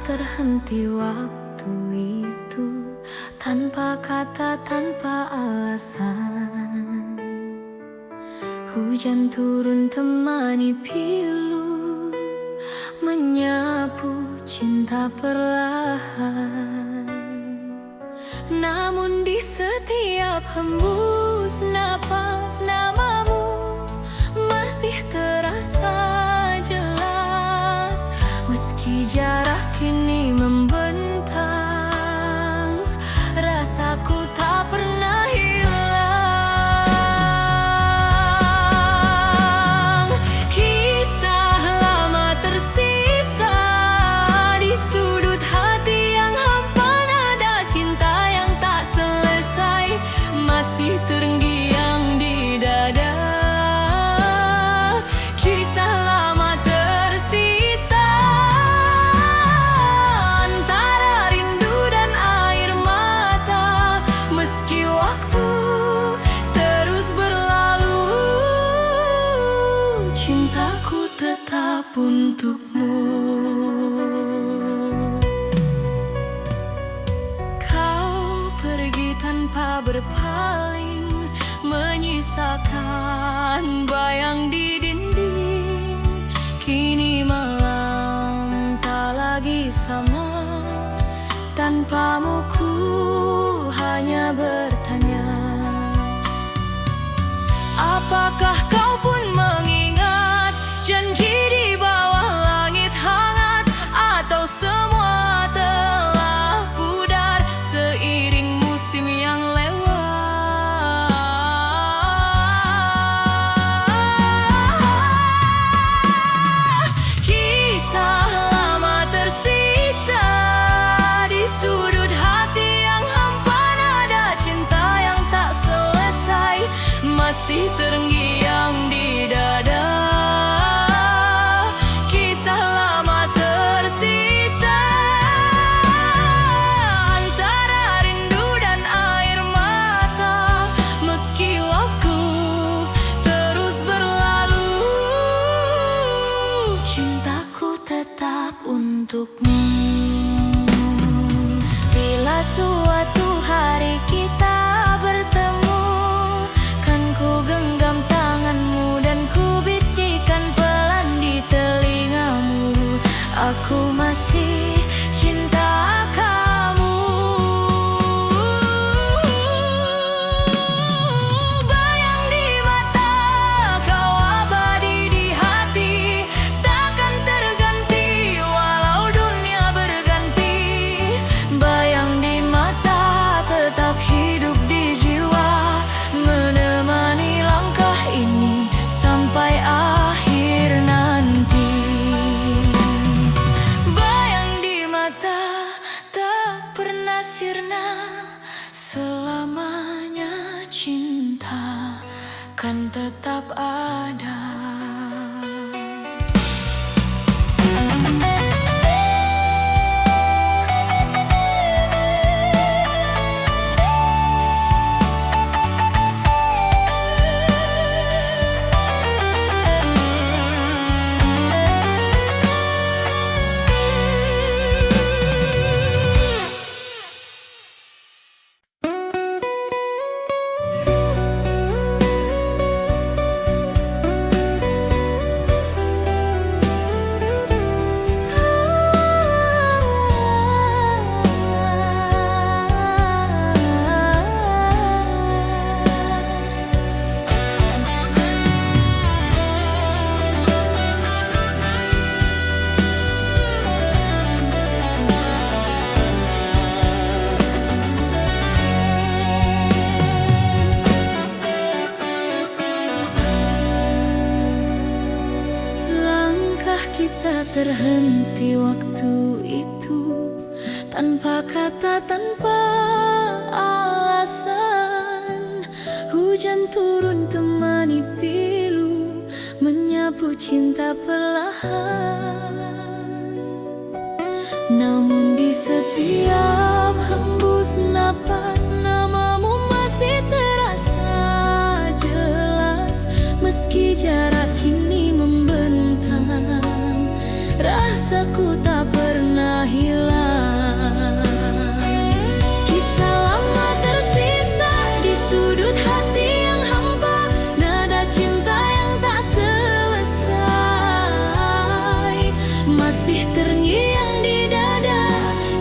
terhenti waktu itu, tanpa kata, tanpa alasan. Hujan turun temani pilu, menyapu cinta perlahan. Namun di setiap hembus napas, namamu masih terasa jelas. Meski jarak kini membentang, rasaku tak pernah hilang. Kisah lama tersisa di sudut hati yang hampa, nada cinta yang tak selesai masih terngiang di dada. Kisah lama tersisa antara rindu dan air mata. Meski waktu terus berlalu, cintaku tetap untukmu. Kau pergi tanpa berpaling, menyisakan bayang di dinding. Kini malam tak lagi sama, tanpamu ku hanya bertanya, apakah kau pun mengingat janji di bawah langit hangat, atau semua telah pudar seiring musim yang lewat. Kisah lama tersisa di sudut hati yang hampa, nada cinta yang tak selesai masih terngiang di dada. Kisah lama tersisa antara rindu dan air mata. Meski waktu terus berlalu, cintaku tetap untukmu. Bila suatu hari kita bertemu, kan ku genggam tanganmu dan ku bisikan pelan di telingamu, aku masih cinta kamu. Bayang di mata, kau abadi di hati, takkan terganti walau dunia berganti. Bayang di mata tetap hidup di jiwa, menemani langkah ini sampai akhir nanti. Bayang di mata tak pernah sirna, selamanya cinta kan tetap ada. Kita terhenti waktu itu, tanpa kata, tanpa alasan. Hujan turun temani pilu, menyapu cinta perlahan. Namun di setiap hembus napas, namamu masih terasa jelas. Meski jarak kini membentang, rasaku tak pernah hilang. masih terngiang di dada.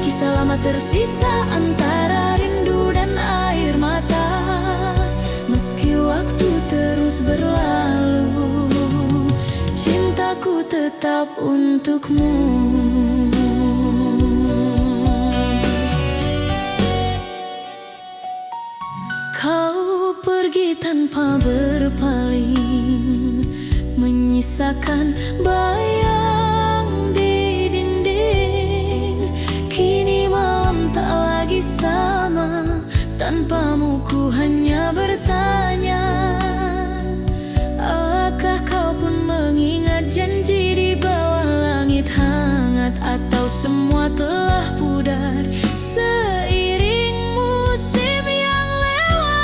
Kisah lama tersisa antara rindu dan air mata. Meski waktu terus berlalu, cintaku tetap untukmu. Kau pergi tanpa berpaling, menyisakan bayang di dinding. Kini malam tak lagi sama, tanpamu ku hanya bertanya. Apakah kau pun mengingat janji di bawah langit hangat, atau semua telah pudar seiring musim yang lewat?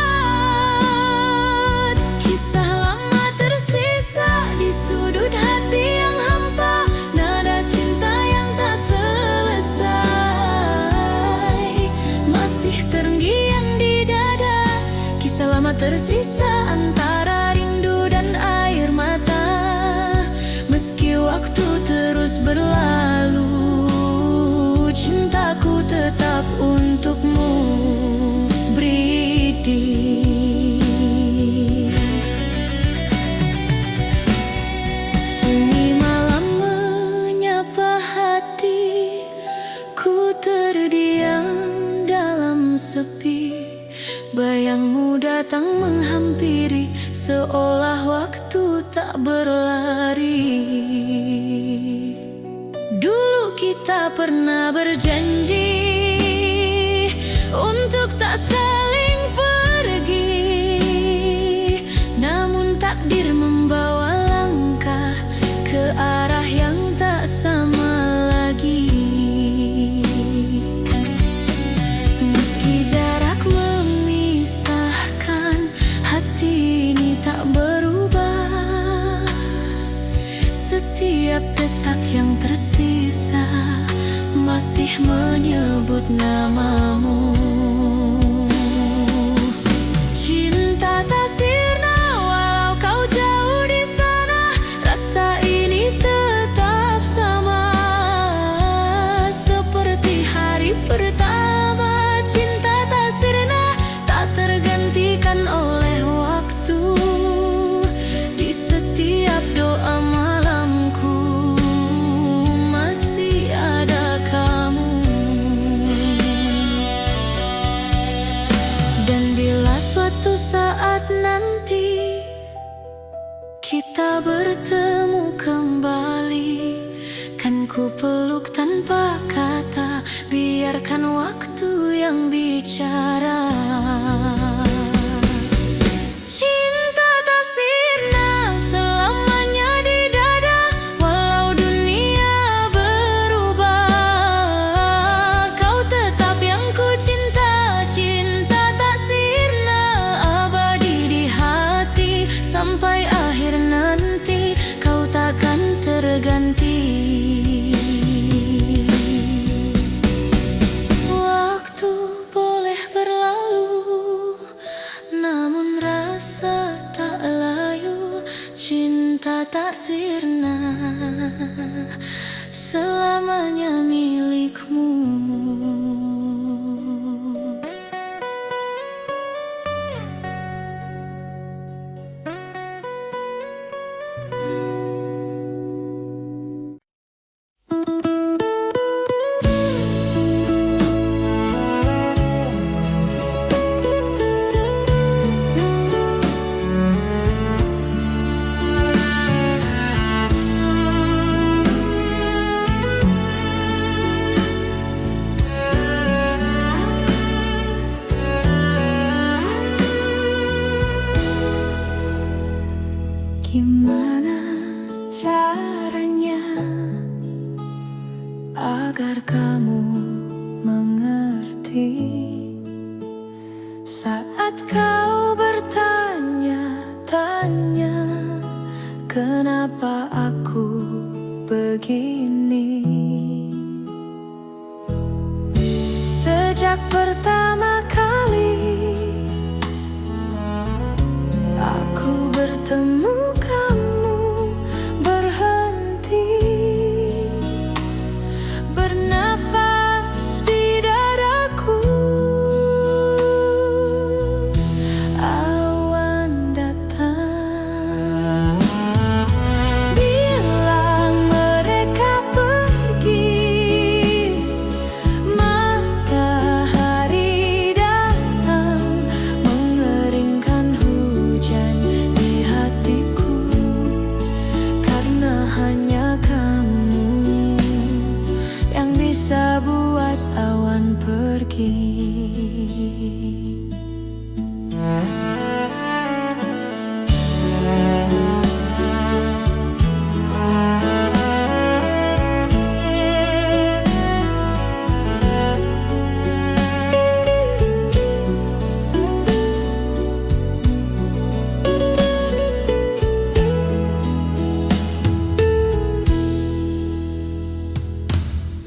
Kisah lama tersisa di sudut hati yang hampa, nada cinta yang tak selesai masih terngiang di dada. Kisah lama tersisa antara rindu dan air mata. Meski waktu terus berlalu, cintaku tetap untukmu, Bridi. Sunyi malam menyapa hati, ku terdiam dalam sepi. Bayangmu datang menghampiri, seolah waktu tak berlari. Dulu kita pernah berjanji untuk tak saling pergi, namun takdir membawa langkah ke arah yang tak sama lagi. Meski jarak memisahkan, hati ini tak berubah. Setiap detak yang tersisa masih menyebut namamu. Cinta tak sirna walau kau jauh di sana, rasa ini tetap sama seperti hari pertama. Cinta tak sirna, tak tergantikan oleh waktu. Di setiap doa malamku masih ada kamu. Dan bila suatu saat nanti kita bertemu kembali, kan ku peluk tanpa kata, biarkan waktu yang bicara. Cinta tak sirna selamanya di dada, walau dunia berubah. Kau tetap yang ku cinta, cinta tak sirna abadi di hati. Sampai akhir nanti kau takkan terganti. Waktu boleh berlalu, namun rasa tak layu. Cinta tak sirna selamanya milikmu. Gimana caranya agar kamu mengerti saat kau bertanya-tanya kenapa aku begini? Sejak pertama kali aku bertemu kamu, berhenti pergi.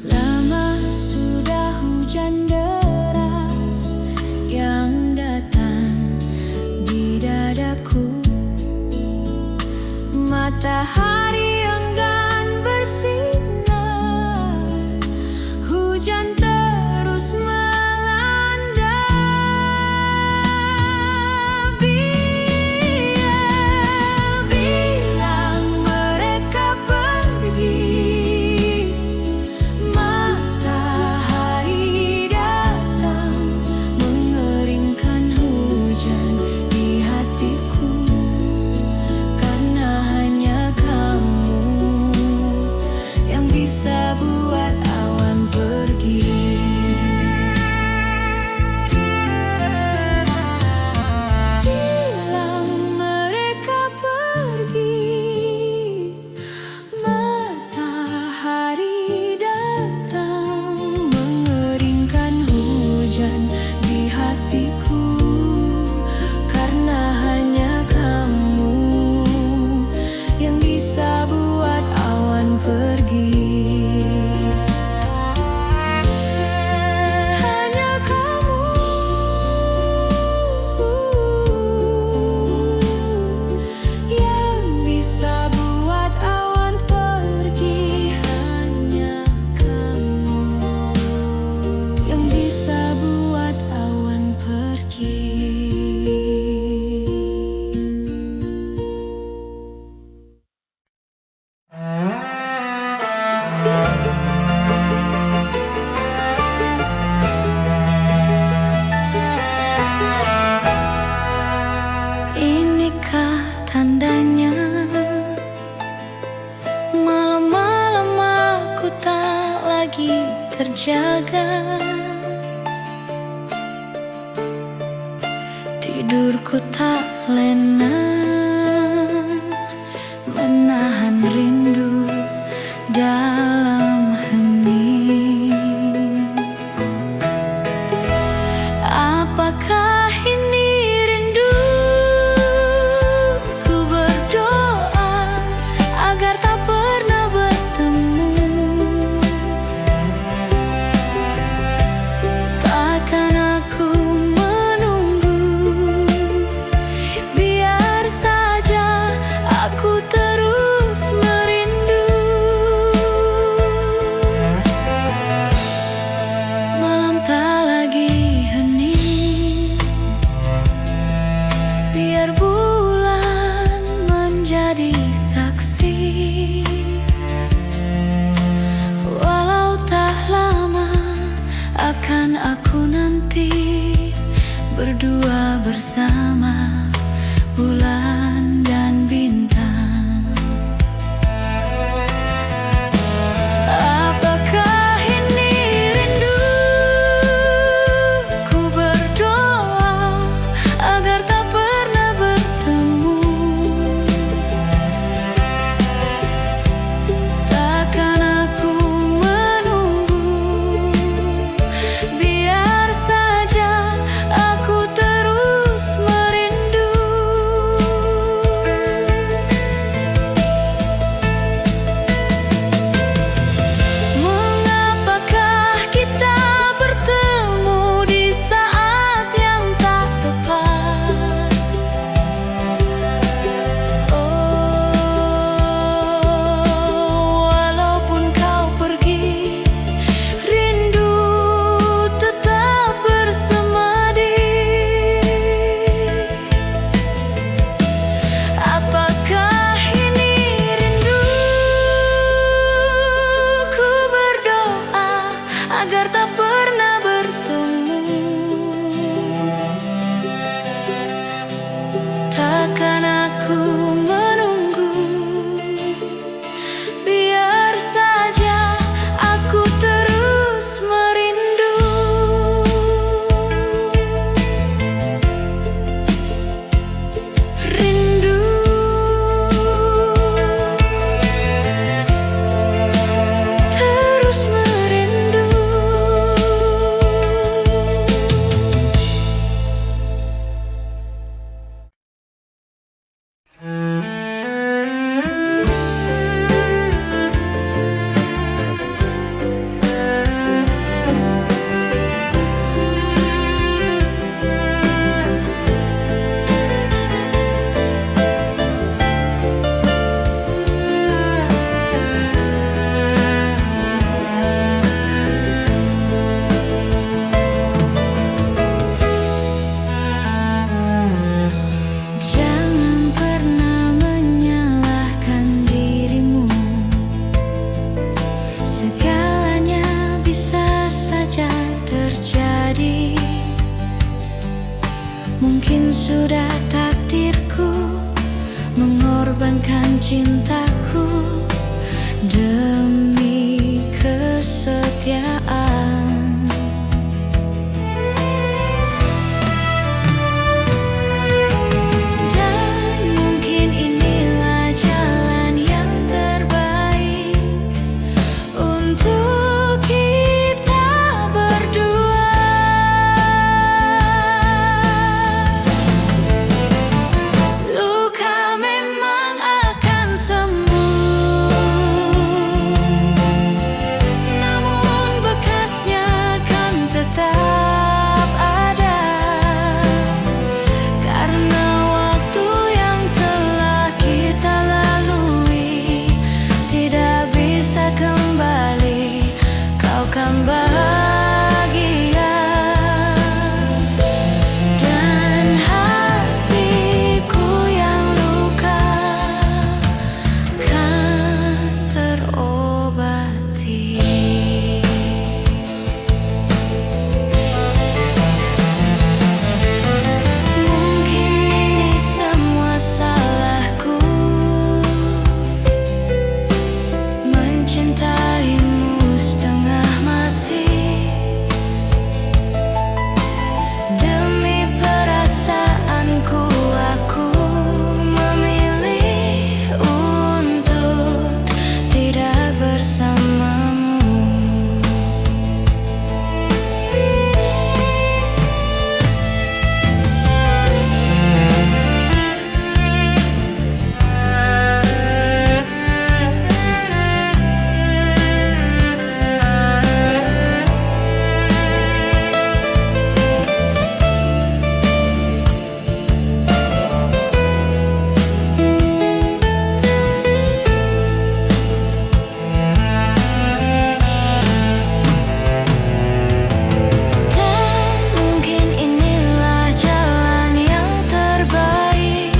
Lama sudah hujan deras yang datang di dadaku, matahari enggan bersinar, hujan terus melanda. Bilang mereka pergi, matahari datang mengeringkan hujan di hatiku, karena hanya kamu yang bisa buat awan pergi. Bilang mereka pergi, matahari datang mengeringkan hujan di hatiku, karena hanya kamu yang bisa buat awan pergi. Hanya kamu yang bisa buat awan pergi. Hanya kamu yang bisa buat awan pergi. Inikah tandanya malam-malam aku tak lagi terjaga, tidurku tak lena, menahan rindu dalam hening. Apakah ini rindu? Ku berdoa agar tak pernah bertemu. Takkan aku menunggu, biar saja aku terus merindu. Malam tak lagi hening, biar bulan menjadi saksi. Walau tak lama akan aku nanti berdua bersama bulan dan bintang. Apakah ini rindu? Ku berdoa agar tak pernah bertemu. Takkan aku menunggu, biar saja aku terus merindu. cintaku demi kesetiaan. Dan mungkin inilah jalan yang terbaik untuk kita berdua. Luka memang akan sembuh, namun bekasnya kan tetap ada, karena waktu yang telah kita lalui tidak bisa kembali. Kau kan bahagia dan hatiku yang luka kan terobati. Mungkin ini semua salahku, mencintaimu setengah mati. Demi perasaanku aku memilih untuk tidak bersamamu. Dan mungkin inilah jalan yang terbaik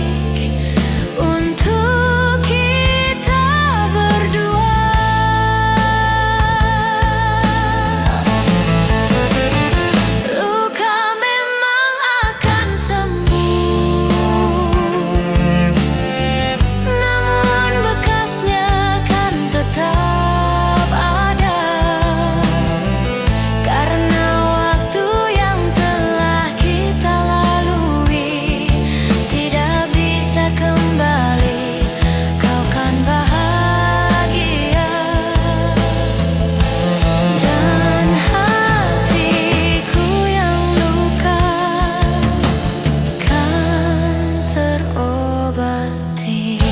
untuk kita berdua. Luka memang akan sembuh, namun bekasnya kan tetap ada, karena waktu yang telah kita lalui tidak bisa kembali. Kau kan bahagia dan hatiku yang luka kan terobati.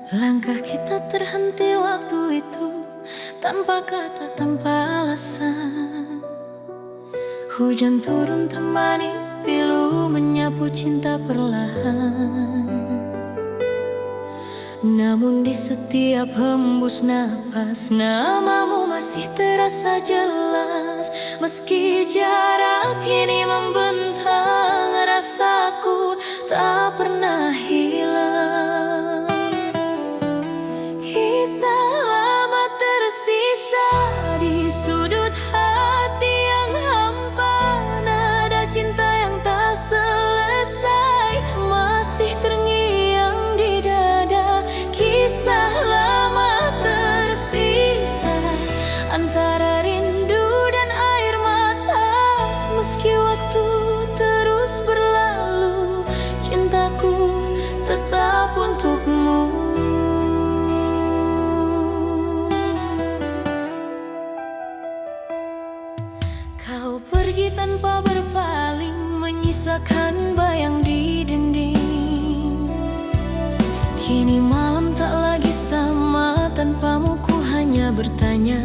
Langkah kita terhenti waktu itu, tanpa kata, tanpa alasan. Hujan turun temani pilu menyapu cinta perlahan. Namun di setiap hembus napas namamu masih terasa jelas. Meski jarak kini membentang, rasaku tak pernah hilang. Kisah lama tersisa di sudut hati yang hampa. Nada cinta yang tak selesai masih terngiang di dada. Kisah lama tersisa antara rindu dan air mata. Meski waktu terus berlalu, cintaku tetap untukmu. Kau pergi tanpa berpaling, menyisakan bayang di dinding. Kini malam tak lagi sama, tanpamu ku hanya bertanya,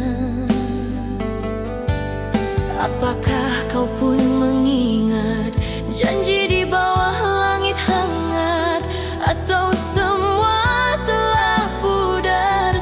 apakah kau pun mengingat janji di bawah langit hangat? Atau semua telah pudar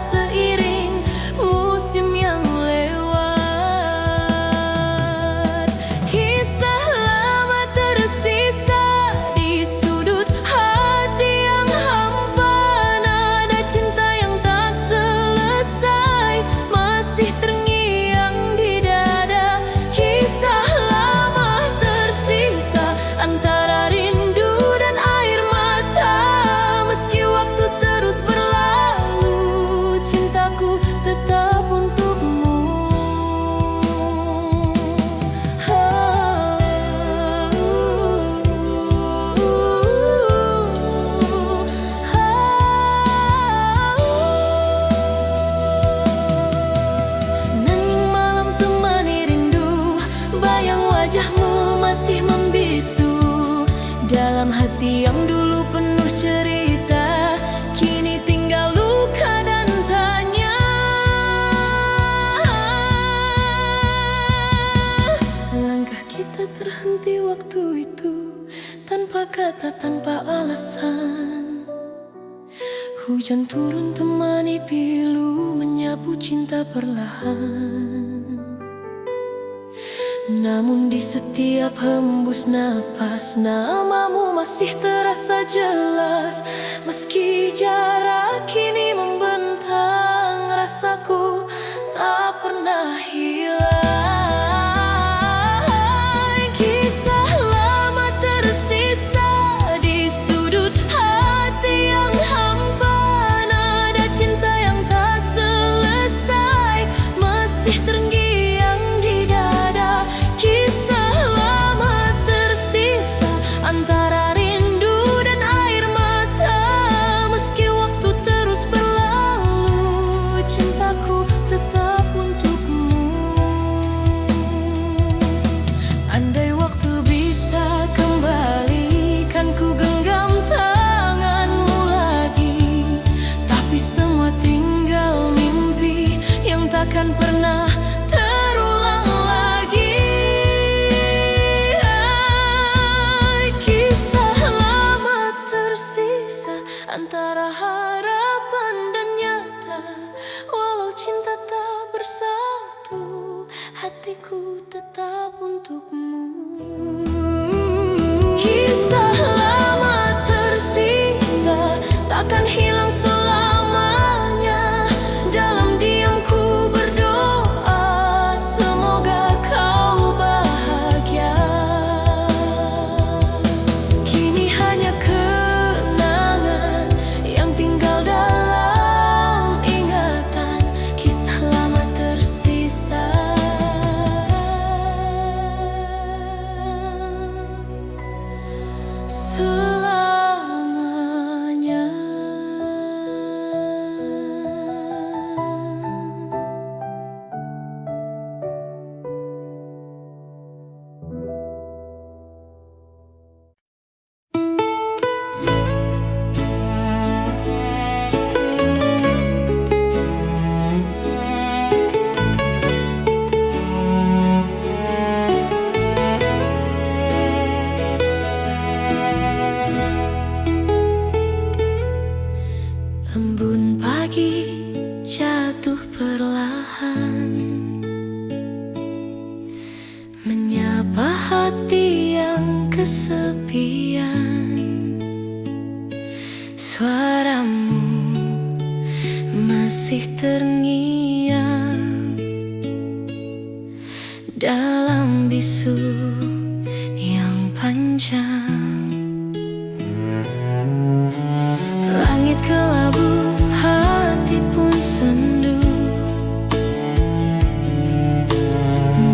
terhenti waktu itu, tanpa kata, tanpa alasan. Hujan turun temani pilu, menyapu cinta perlahan. Namun di setiap hembus napas, namamu masih terasa jelas. Meski jarak kini membentang, rasaku tak pernah hilang. Kisah lama tersisa di sudut hati yang hampa. Nada cinta yang tak selesai masih terngiang di dada. Kisah lama tersisa antara rindu dan air mata. Meski waktu terus berlalu, cintaku tetap untukmu. Andai waktu bisa kembali, kan ku genggam tanganmu lagi. Tapi semua tinggal mimpi yang takkan pernah terulang lagi. Kisah lama tersisa antara harapan dan nyata. Walau cinta tak bersatu, hatiku tetap untukmu. Kisah lama tersisa takkan hilang selamanya. Dalam diamku berdoa, semoga kau bahagia. Kini hanya kenangan yang tinggal dalam ingatan. Kisah lama tersisa selamanya. Embun pagi jatuh perlahan, menyapa hati yang kesepian. Suaramu masih terngiang dalam bisu yang panjang. Langit kelabu, hati pun sendu,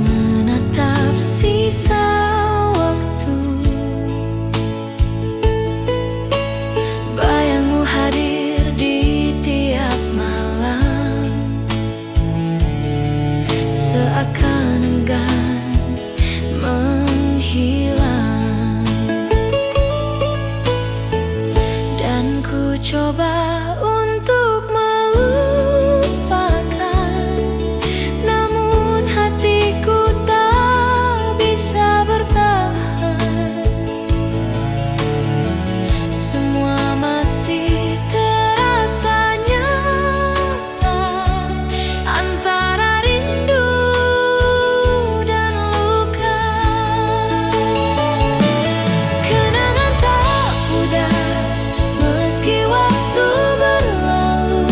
menatap sisa waktu. Bayangmu hadir di tiap malam, seakan enggan menghilang. Dan ku coba untuk melupakan, namun hatiku tak bisa bertahan. Semua masih terasa nyata, antara rindu dan luka. Kenangan tak pudar meski waktu berlalu.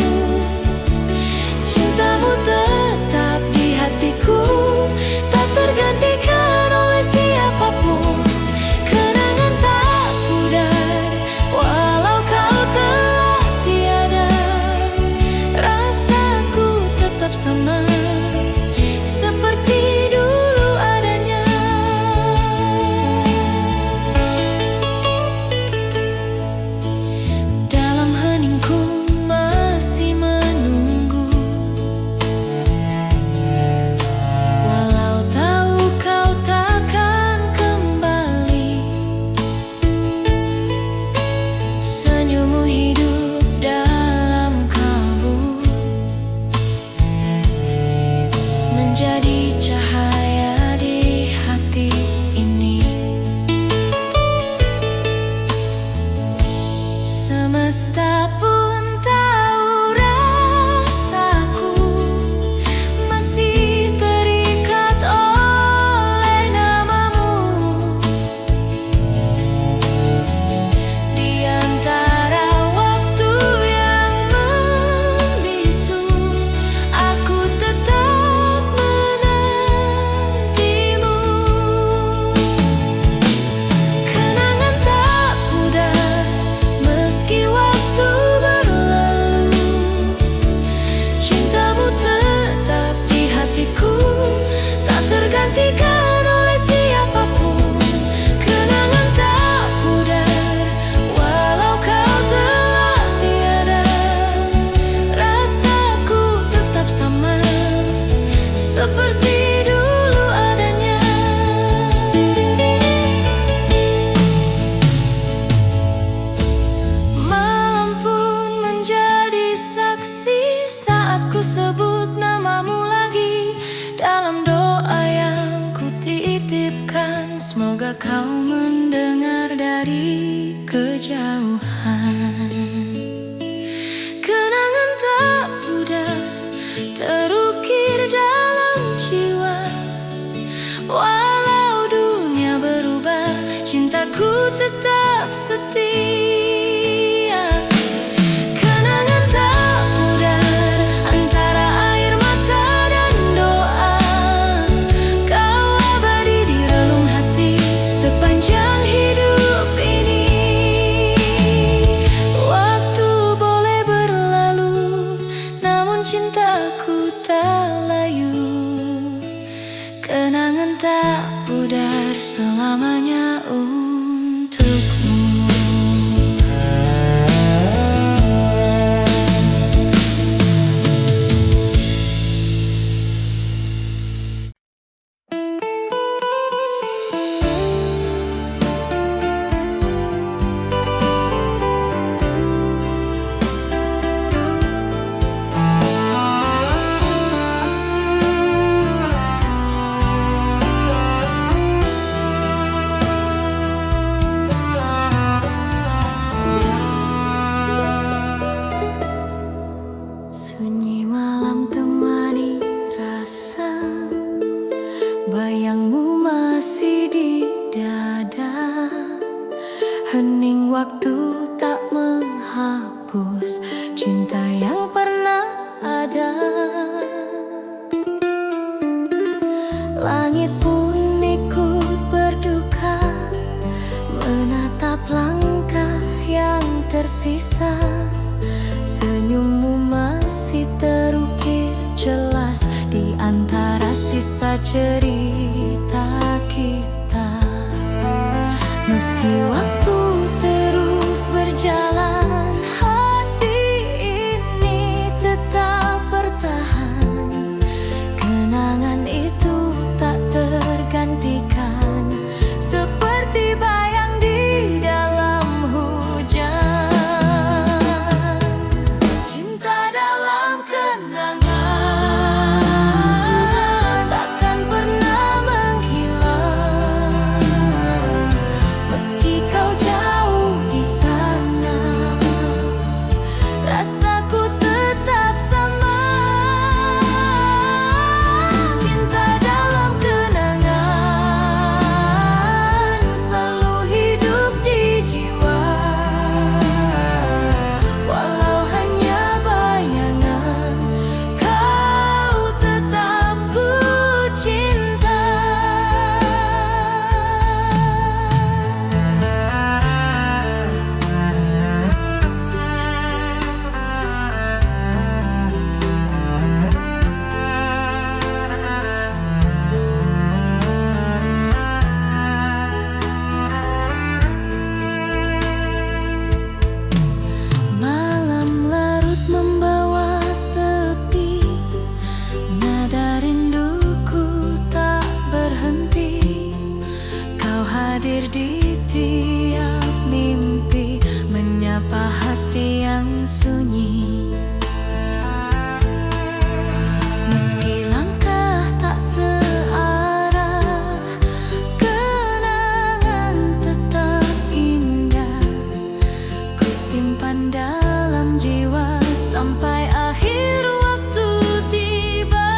Cintamu tetap di hatiku, tak tergantikan oleh siapapun. Kenangan tak pudar walau kau telah tiada. Rasaku tetap sama seperti dulu adanya. Dalam heningku masih menunggu, walau tahu kau takkan kembali. Senyummu hidup dalam kalbu, menjadi cahaya di hati ini. tergantikan oleh siapapun. Kenangan tak pudar walau kau telah tiada. Rasaku tetap sama seperti dulu adanya. Malam pun menjadi saksi saat ku sebut namamu lagi. Dalam doa yang ku titipkan, semoga kau mendengar dari kejauhan. Kenangan tak pudar terukir dalam jiwa. Walau dunia berubah, cintaku tetap setia. Kenangan tak pudar antara air mata dan doa. Kau abadi di relung hati sepanjang hidup ini. Waktu boleh berlalu, namun cintaku tak layu. Kenangan tak pudar selamanya untukmu. Sunyi malam temani rasa, bayangmu masih di dada. Hening waktu tak menghapus cinta yang pernah ada. Langit pun ikut berduka menatap langkah yang tersisa. Senyummu masih terukir jelas di antara sisa cerita kita. Meski waktu terus berjalan, hati ini tetap bertahan. Kenangan itu tak tergantikan, seperti bayang di dalam hujan. Cinta dalam kenangan takkan pernah menghilang. Meski kau jauh di sana, rasaku tetap sama. Cinta dalam kenangan selalu hidup di jiwa. Walau hanya bayangan, kau tetap ku cinta. Malam larut membawa sepi, nada rinduku tak berhenti. Kau hadir di tiap mimpi, menyapa hati yang sunyi. Meski langkah tak searah, kenangan tetap indah. Ku simpan dalam jiwa sampai akhir waktu tiba.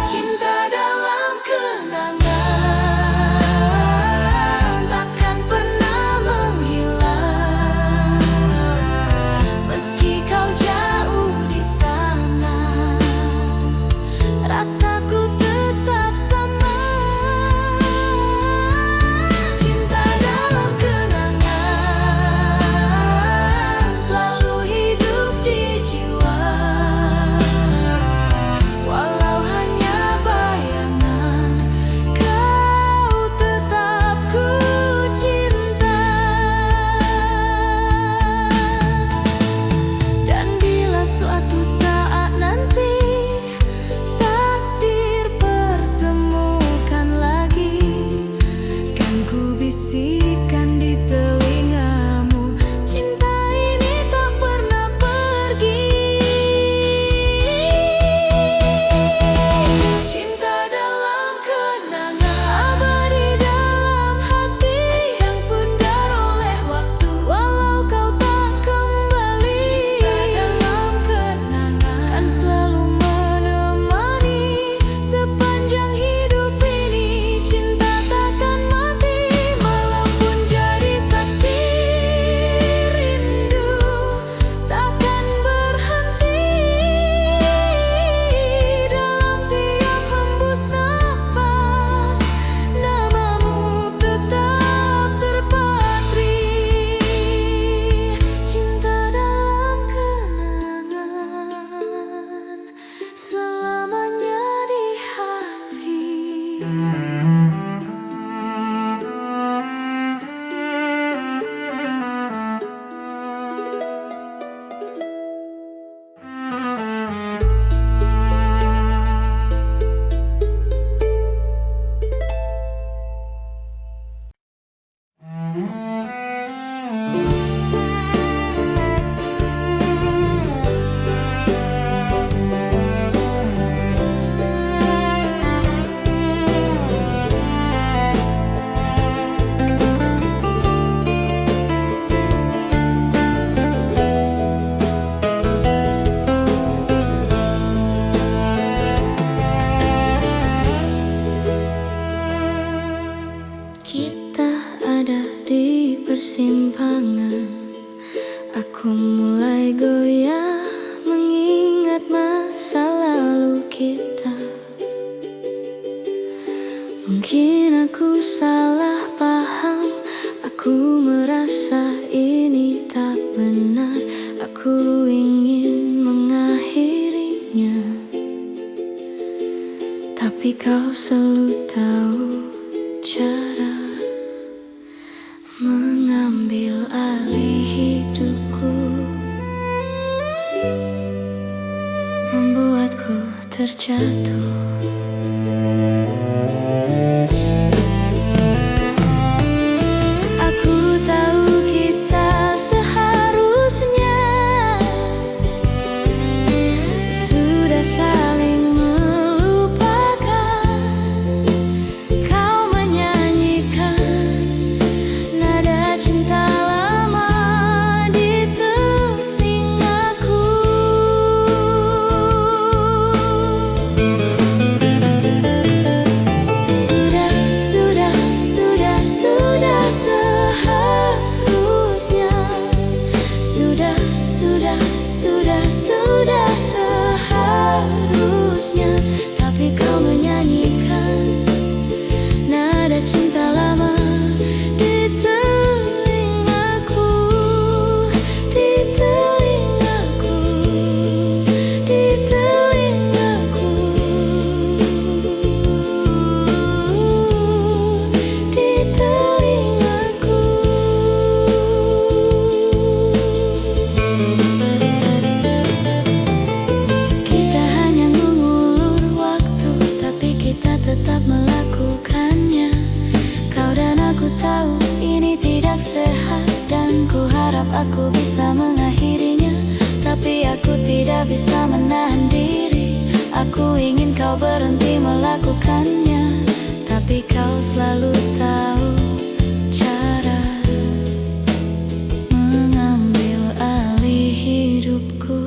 Cinta dalam kenangan takkan pernah menghilang. salah paham, aku merasa ini tak benar. Aku ingin mengakhirinya, tapi kau selalu tahu cara mengambil alih hidupku, membuatku terjatuh. Aku tahu kita seharusnya sudah saling melupakan. Kau menyanyikan nada cinta lama di telingaku. Sudah seharusnya, tapi kau menyanyikan nada cinta lama di telingaku, di telingaku, di telingaku, di telingaku. Tetap melakukannya. Kau dan aku tahu ini tidak sehat, dan ku harap aku bisa mengakhirinya. Tapi aku tidak bisa menahan diri. Aku ingin kau berhenti melakukannya, tapi kau selalu tahu cara mengambil alih hidupku,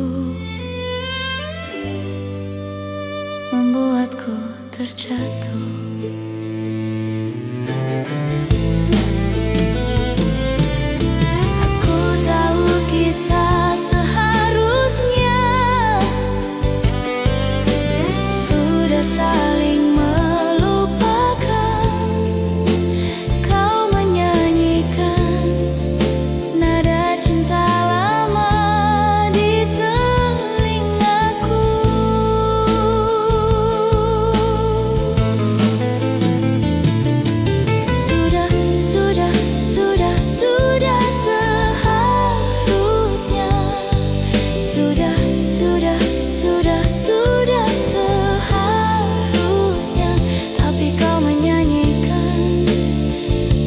membuatku terjatuh. Aku tahu kita seharusnya sudah saling melupakan. Kau menyanyikan nada cinta lama di telingaku. Sudah seharusnya, tapi kau menyanyikan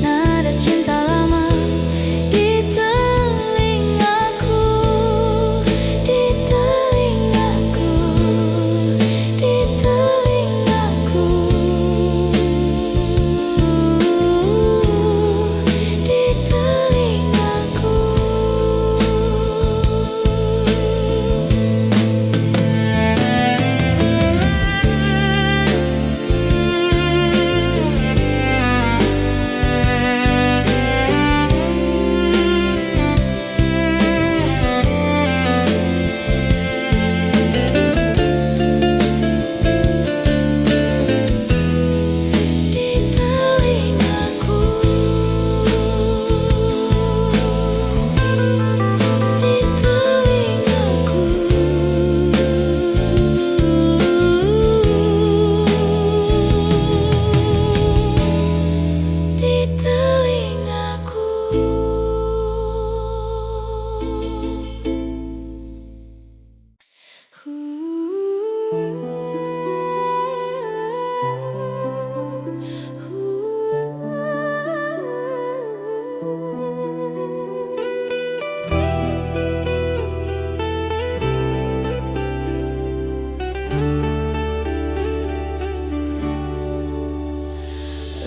nada cinta lama di telingaku, di telingaku, di telingaku, di telingaku.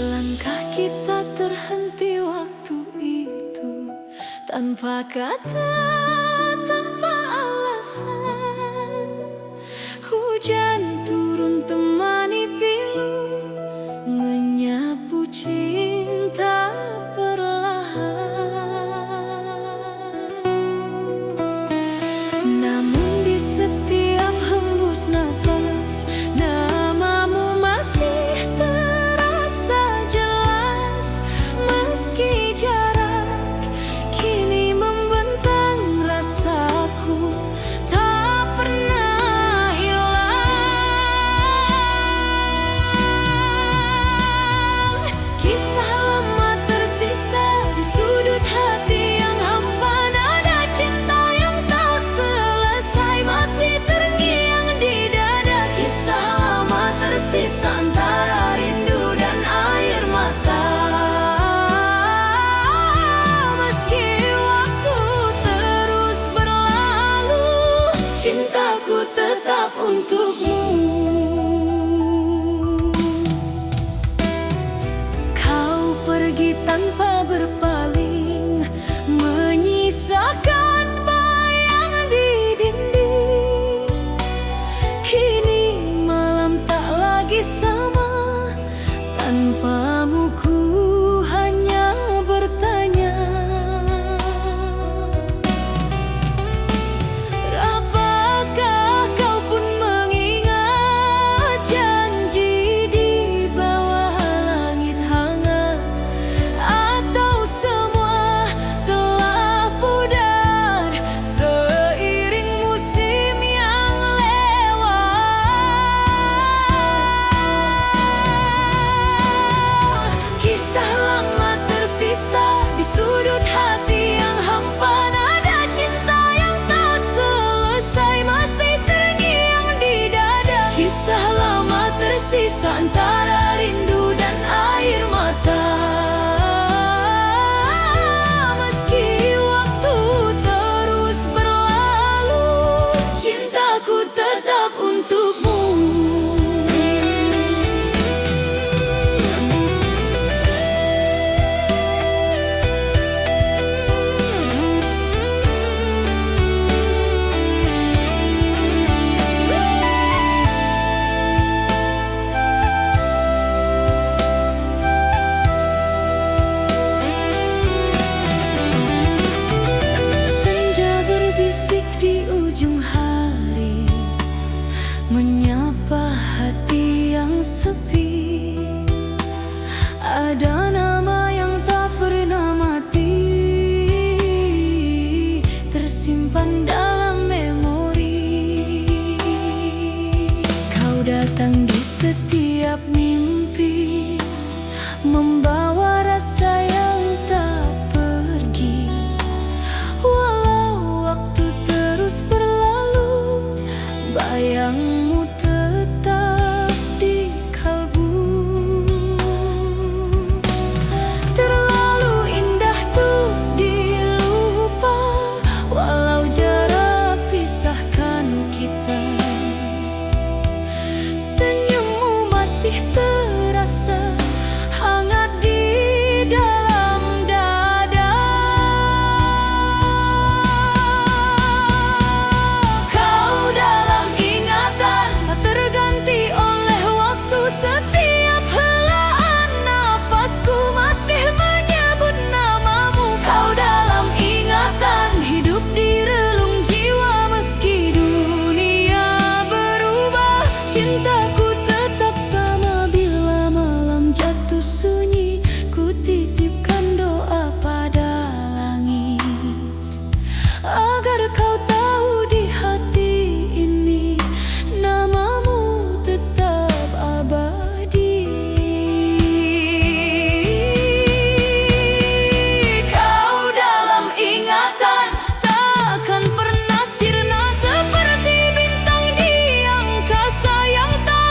Langkah kita terhenti waktu itu, tanpa kata, tanpa alasan. Hujan turun temani pilu, menyapu cinta perlahan. Namun di setiap hembus nafas, namamu masih terasa jelas. tersisa antara rindu dan air mata. Meski waktu terus berlalu, cintaku tetap untukmu. Kau pergi tanpa berpaling, menyisakan bayang di dinding. Kini malam tak lagi sama, tanpamu ku hanya bertanya. Apakah kau pun mengingat janji di bawah langit hangat? Atau semua telah pudar seiring musim yang lewat? Kisah lama tersisa di sudut hati yang hampa, nada cinta yang tak selesai masih terngiang di dada. Kisah lama tersisa antara rindu dan air mata. Meski waktu terus berlalu, cintaku tetap untukmu. Senja berbisik di ujung hari, menyapa hati yang sepi. Ada nama yang tak pernah mati, tersimpan dalam memori. Kau datang di setiap mimpi, membawa rasa yang tak pergi. Walau waktu terus berlalu, bayangmu tetap di kalbu. Terlalu indah tuh dilupa, walau jarak pisahkan kita. Senyummu masih terasa hangat di dalam dada. Kau dalam ingatan, tak terganti oleh waktu. Setiap helaan nafasku masih menyebut namamu. Kau dalam ingatan, hidup di relung jiwa. Meski dunia berubah, cintaku tetap sama. Bila malam jatuh sunyi, ku titipkan doa pada langit, agar kau tahu di hati ini namamu tetap abadi. Kau dalam ingatan, takkan pernah sirna seperti bintang di angkasa yang tak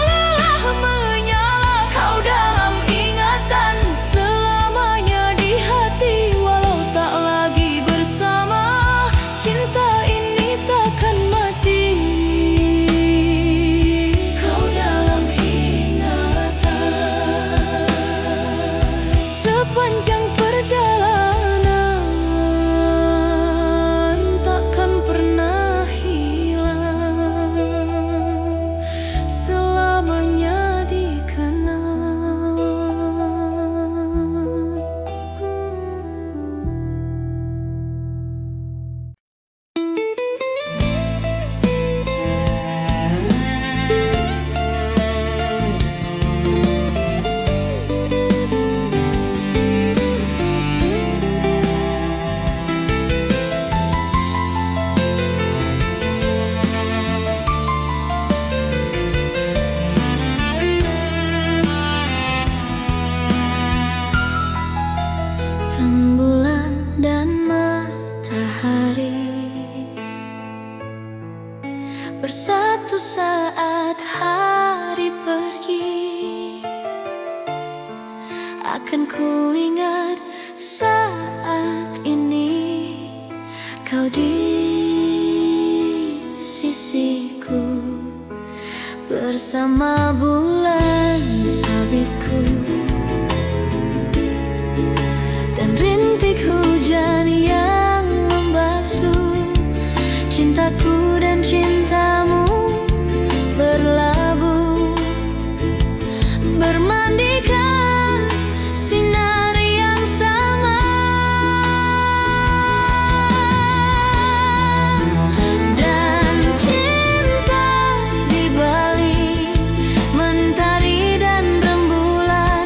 bersama bulan sabitku dan rintik hujan yang membasuh cintaku dan cintamu berlabuh, bermandikan sinar yang sama. Dan cinta dibalik mentari dan rembulan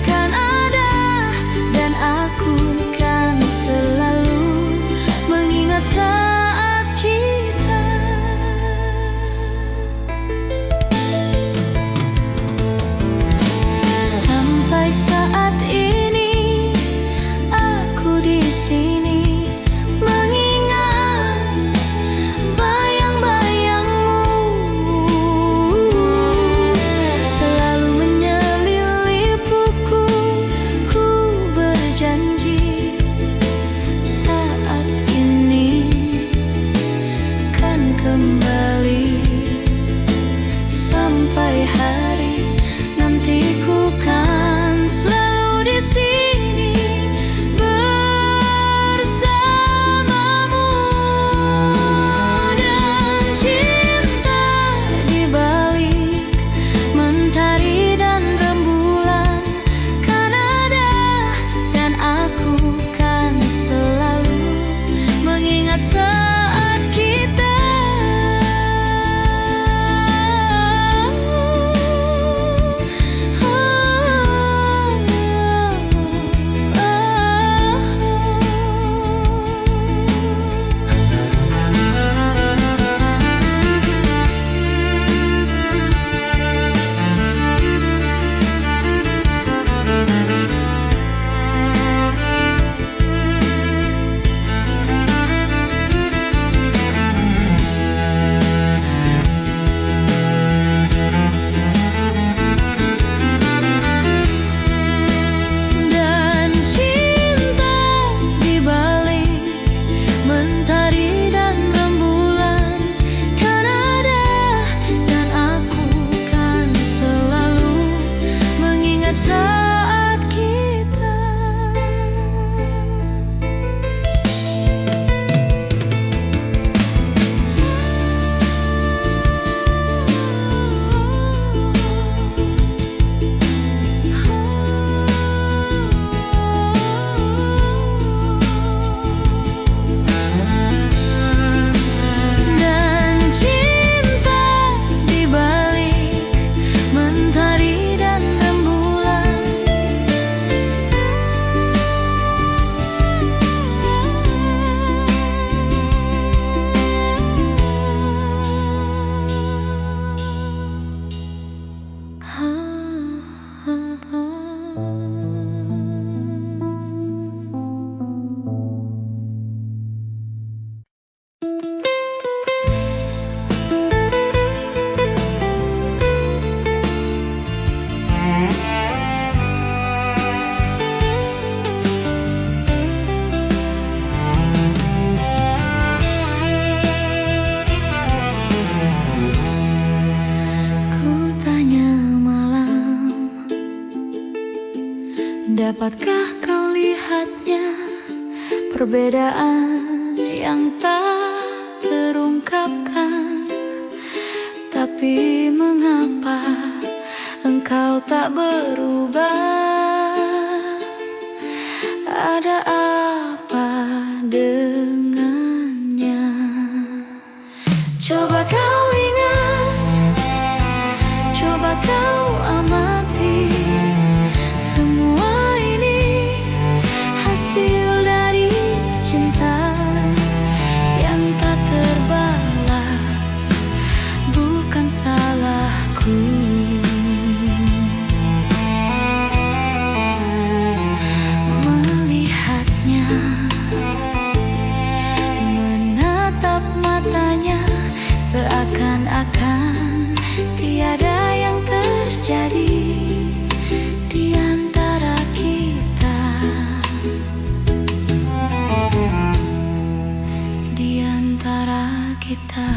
kan ada, dan aku kan selalu mengingat saat kita. Sampai saat ini aku di sini mengingat bayang-bayangmu, selalu menyelilipuku. Ku berjanji saat ini kan kembali. Sampai hari nanti ku kan selalu di sini bersamamu. Dan cinta dibalik mentari dan rembulan kan ada, dan aku kan selalu mengingat saat kita. Dan cinta dibalik mentari dan rembulan kan ada, dan aku kan selalu mengingat saat kita. Dan cinta dibalik mentari dan rembulan ku tanya malam, dapatkah kau lihatnya perbedaan yang tak terungkapkan? Tapi mengapa engkau tak berubah? Ada apa dengannya? Coba kau ingat, coba kau amati, semua ini hasil dari cinta yang tak terbalas, bukan salahku. Melihatnya, menatap matanya, seakan-akan tiada yang terjadi di antara kita, di antara kita.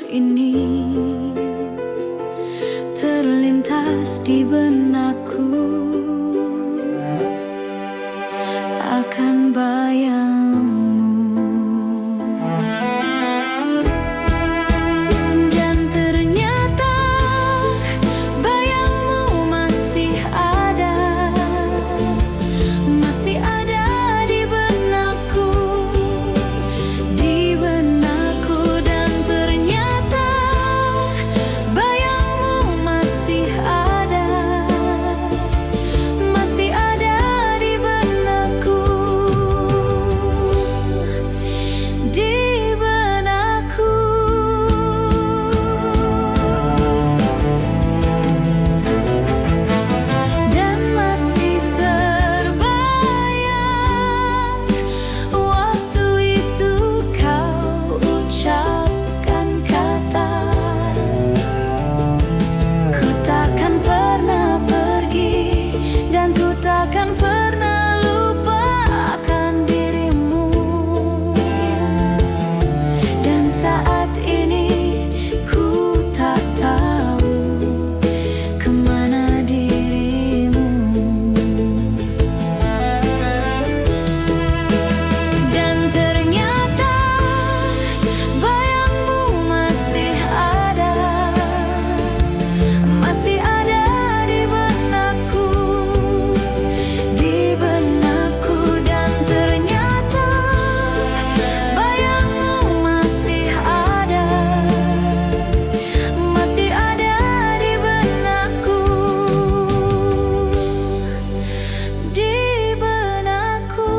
ini terlintas di benakku akan bayangmu. Dan ternyata bayangmu masih ada di benakku, dan ternyata bayangmu masih ada di benakku, di benakku. Dan masih terbayang waktu itu kau ucapkan kata, ku takkan pernah pergi dan ku takkan pernah lupakan dirimu. Dan saat ini ku tak tahu kemana dirimu. Dan ternyata bayangmu masih ada di benakku, dan ternyata bayangmu masih ada di benakku, di benakku.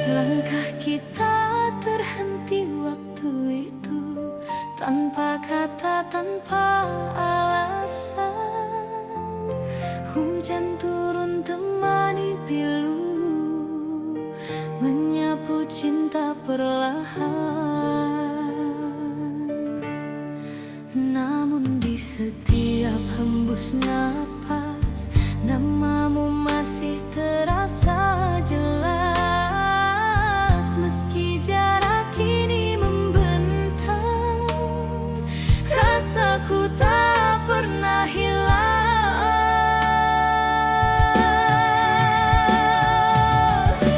Langkah kita terhenti waktu itu, tanpa kata, tanpa alasan. Hujan turun temani pilu, menyapu cinta perlahan. Namun di setiap hembus napas, namamu masih terasa jelas. Meski jarak kini membentang, rasaku tak pernah hilang.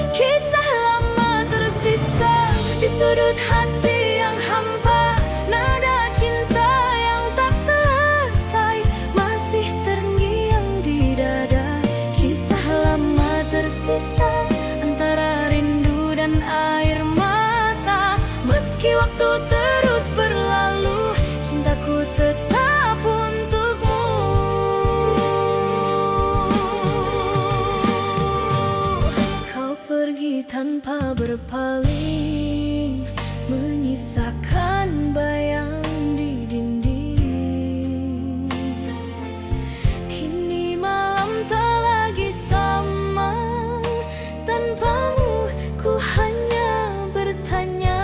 Kisah lama tersisa di sudut hati yang hampa, nada cinta yang tak selesai masih terngiang di dada. Kisah lama tersisa antara rindu dan air mata. Meski waktu terus berlalu, cintaku tetap untukmu. Kau pergi tanpa berpaling, menyisakan bayang di dinding. Kini malam tak lagi sama, tanpamu ku hanya bertanya,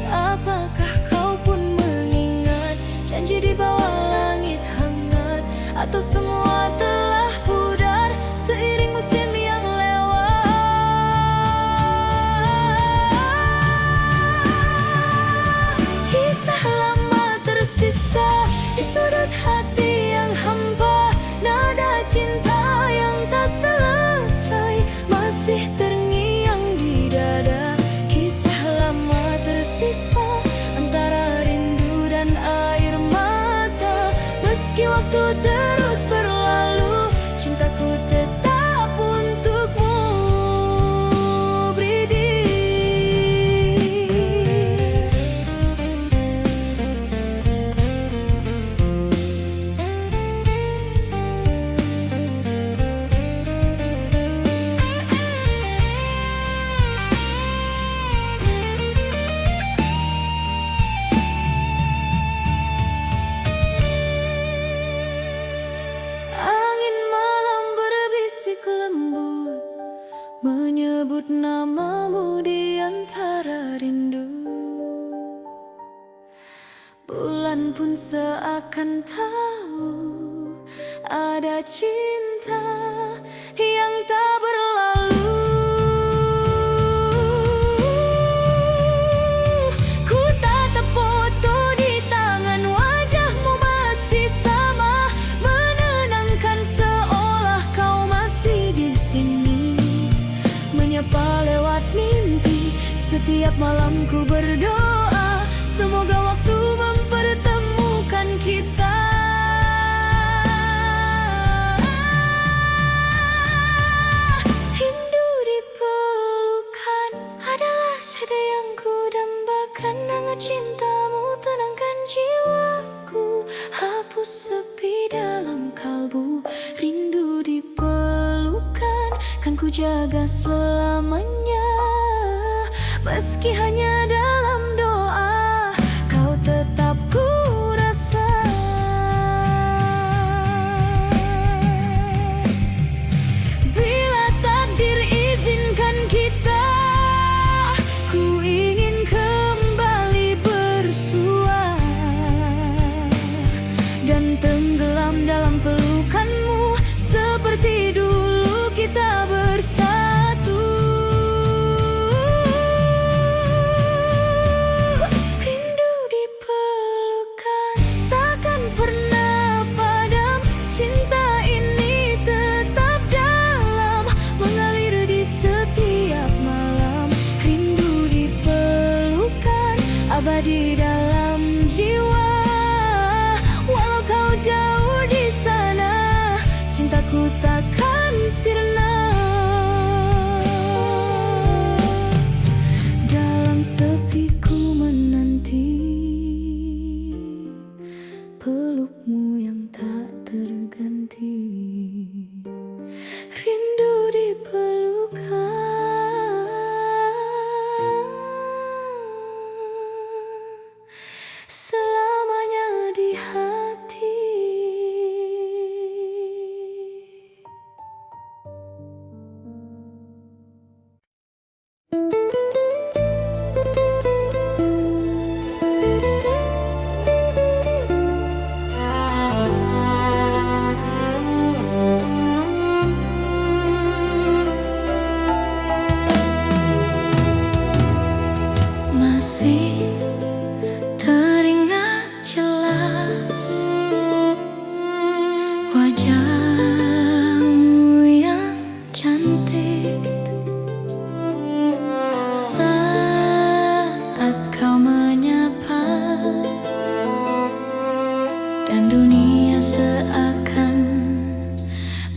apakah kau pun mengingat janji di bawah langit hangat, atau semua telah pudar seiring musim yang lewat. Kisah lama tersisa di sudut hati yang hampa, nada cinta yang tak selesai masih terngiang di dada. Kisah lama tersisa antara waktu terus berlalu, cintaku tetap untukmu, Bridi. Angin malam berbisik lembut, menyebut namamu di antara rindu. Bulan pun seakan tahu ada cinta yang tak berlalu. Ku tatap foto di tangan, wajahmu masih sama, menenangkan seolah kau masih di sini. Menyapa lewat mimpi, setiap malam ku berdoa, semoga waktu mempertemukan kita. Rindu di pelukan adalah sada yang ku dambakan. Hangat cintamu tenangkan jiwaku, hapus sepi dalam kalbu. Rindu di pelukan kan ku jaga selamanya, meski hanya dalam doa, kau tetap ku rasa. Bila takdir izinkan kita, ku ingin kembali bersua dan tenggelam dalam pelukanmu, seperti dulu kita bersatu. Rindu di pelukan takkan pernah padam, cinta ini tetap dalam, mengalir di setiap malam. Rindu di pelukan abadi dalam jiwa, walau kau jauh di sana, cintaku takkan sirna. Dalam sepi ku menanti pelukmu yang tak terganti. Rindu di pelukan selamanya di hati. Masih teringat jelas wajahmu yang cantik saat kau menyapa, dan dunia seakan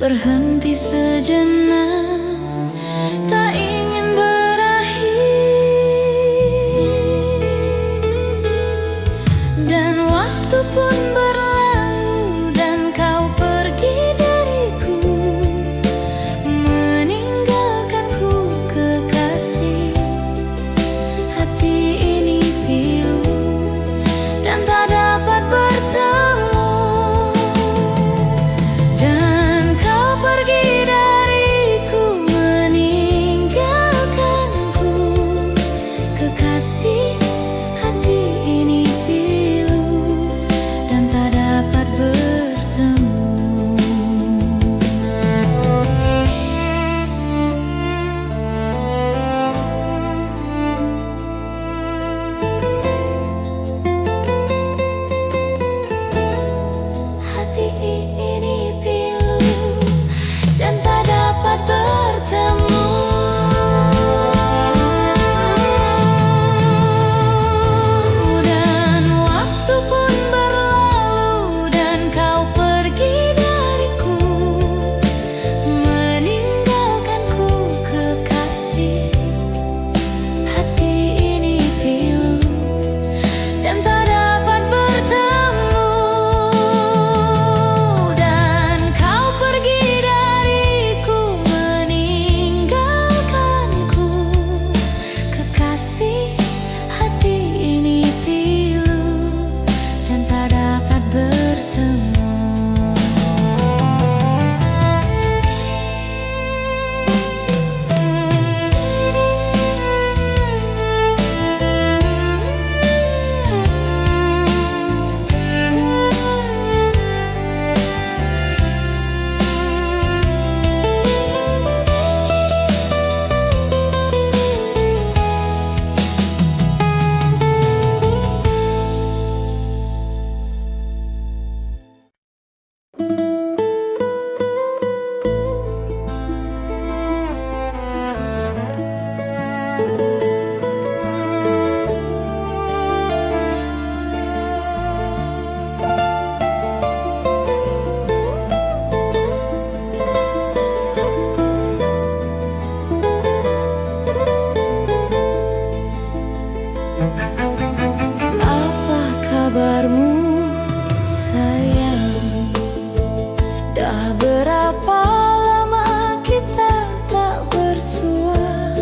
berhenti sejenak, tak ingin dan waktu pun berlalu dan kau pergi dariku, meninggalkanku kekasih. Hati ini pilu dan tak dapat bertemu, dan kau pergi dariku, meninggalkanku kekasih. Hati ini pilu dan tak dapat bertemu. kabarmu sayang? Dah berapa lama kita tak bersua?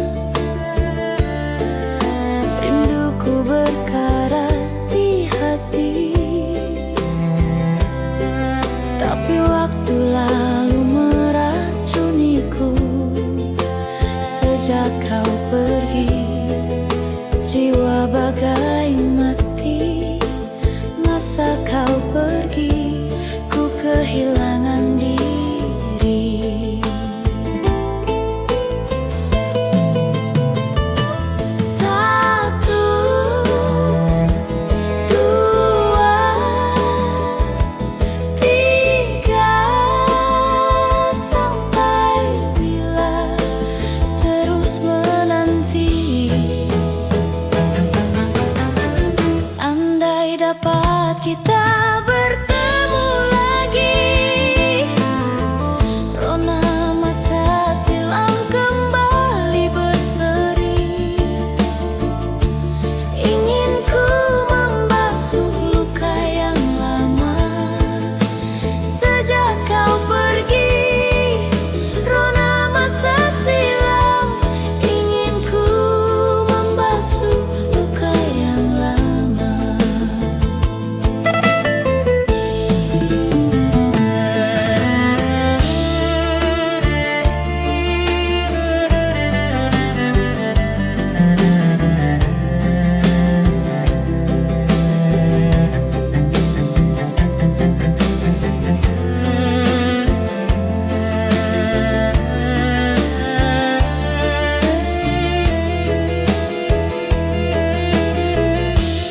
Rinduku berkarat di hati, tapi waktu lalu meracuniku. Sejak kau pergi, jiwa bagai mati. Masa kau pergi, ku kehilangan diri. Satu, dua, tiga, sampai bila terus menanti. Andai dapat kita bertemu lagi, rona masa silam kembali berseri. Ingin ku membasuh luka yang lama. Sejak kau pergi, rona masa silam. Ingin ku membasuh luka yang lama.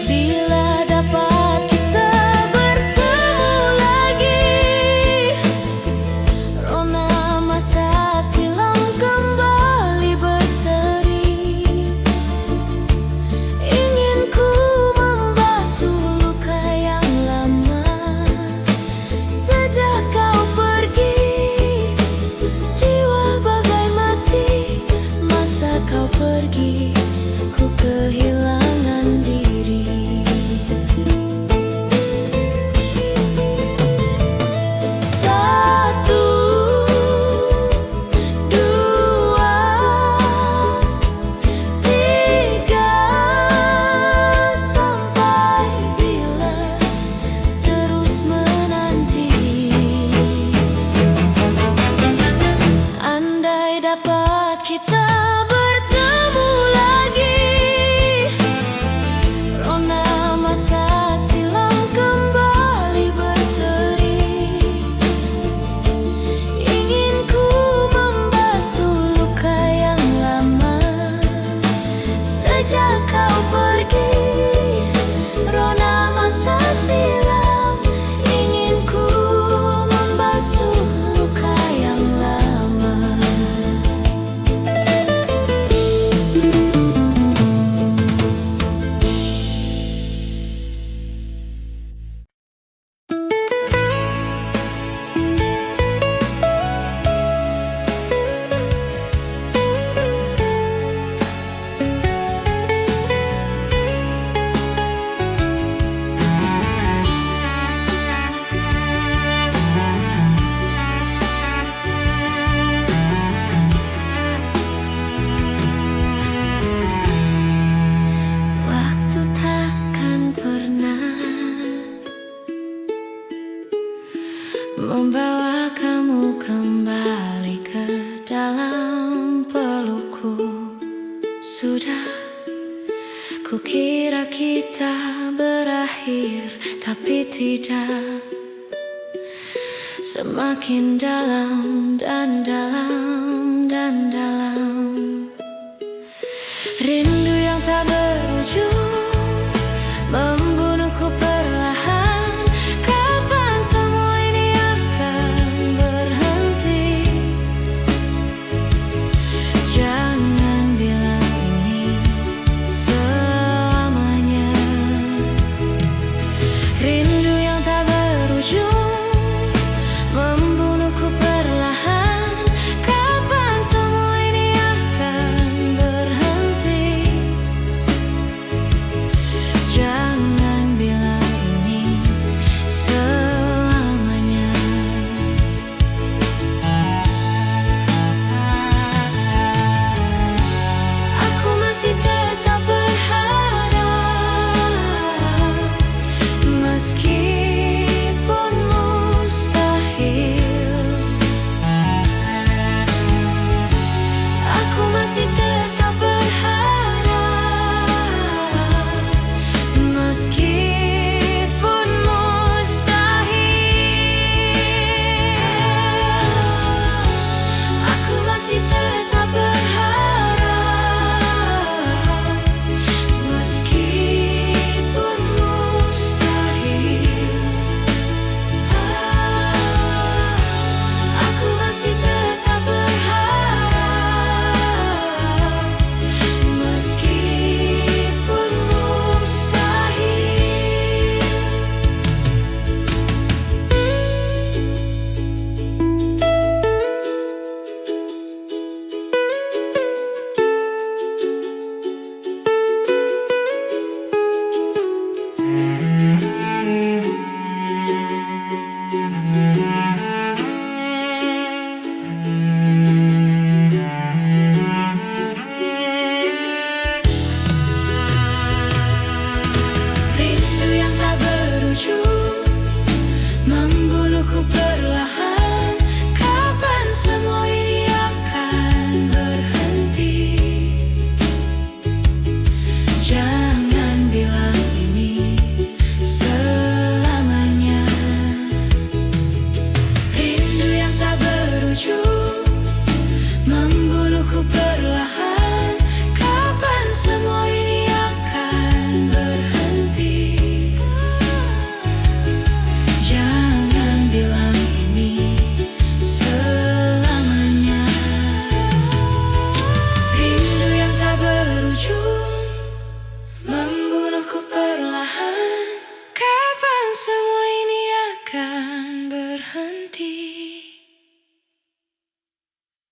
Bila dapat kita bertemu lagi, rona masa silam kembali berseri. Ingin ku membasuh luka yang lama. Sejak kau pergi, jiwa bagai mati. Masa kau pergi, ku kehilangan diri. Satu, dua, tiga, sampai bila terus menanti. Andai dapat kita bertemu lagi, rona masa silam kembali berseri. Ingin ku membasuh luka yang lama. Sejak kau pergi, rona masa silam. Ingin ku membasuh luka yang lama. Waktu takkan pernah membawa kamu kembali ke dalam pelukku. Sudah kukira kita berakhir, tapi tidak. Semakin dalam dan dalam dan dalam. Rindu yang tak berujung membunuhku perlahan. Kapan semua ini akan berhenti? Jangan bilang ini selamanya. Rindu yang tak berujung membunuhku perlahan. Kapan semua ini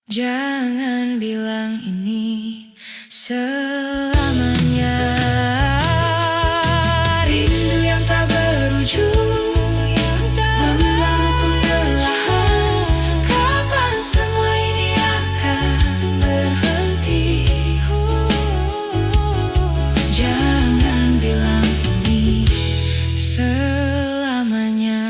Jangan bilang ini selamanya. Rindu yang tak berujung membawaku perlahan. Kapan semua ini akan berhenti? Jangan bilang ini selamanya.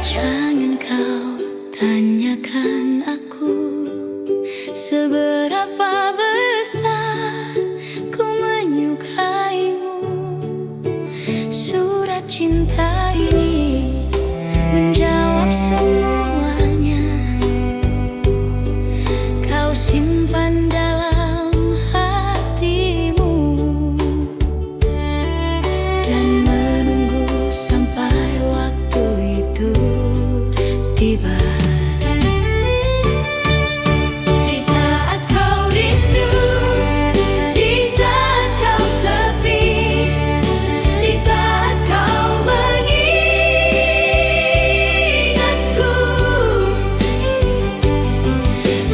Jangan kau tanyakan aku seberapa besar ku menyukaimu. Surat cinta ini menjawab semuanya. Kau simpan dalam hatimu dan menunggu sampai waktu itu tiba. Di saat kau rindu, di saat kau sepi, di saat kau mengingatku,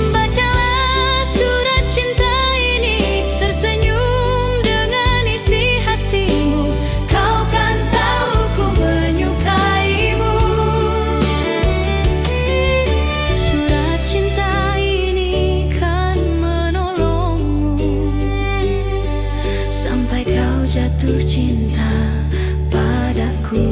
bacalah surat cinta ini, tersenyum dengan isi hatimu. Kau kan tahu ku menyukaimu. Surat cinta ini kan menolongmu sampai kau jatuh cinta padaku.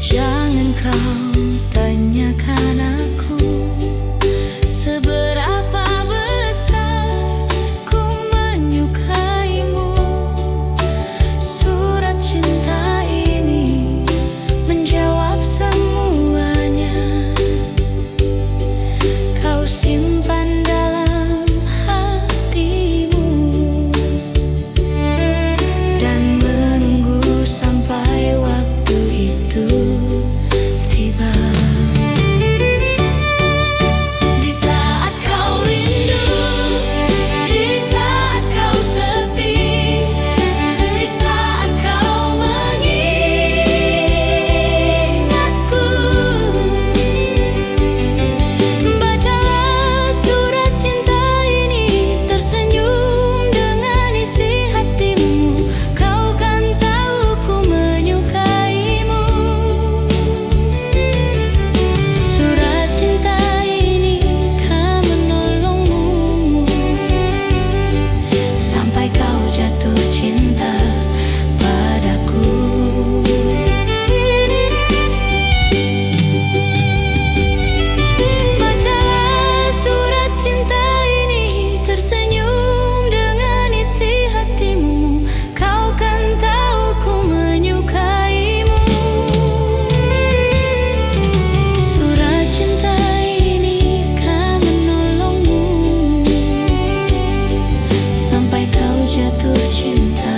Jangan kau tanyakan aku seberapa besar ku menyukaimu. Surat cinta ini menjawab semuanya. Kau simpan dalam hatimu dan menunggu sampai waktu itu tiba. Di saat kau rindu, di saat kau sepi, di saat kau mengingatku, bacalah surat cinta ini, tersenyum dengan isi hatimu. Kau kan tahu ku menyukaimu. Surat cinta ini kan menolongmu sampai kau jatuh cinta padaku. Bacalah surat cinta ini, tersenyum dengan isi hatimu. Kau kan tahu ku menyukaimu. Surat cinta ini kan menolongmu sampai kau jatuh cinta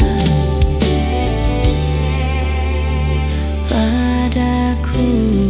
padaku.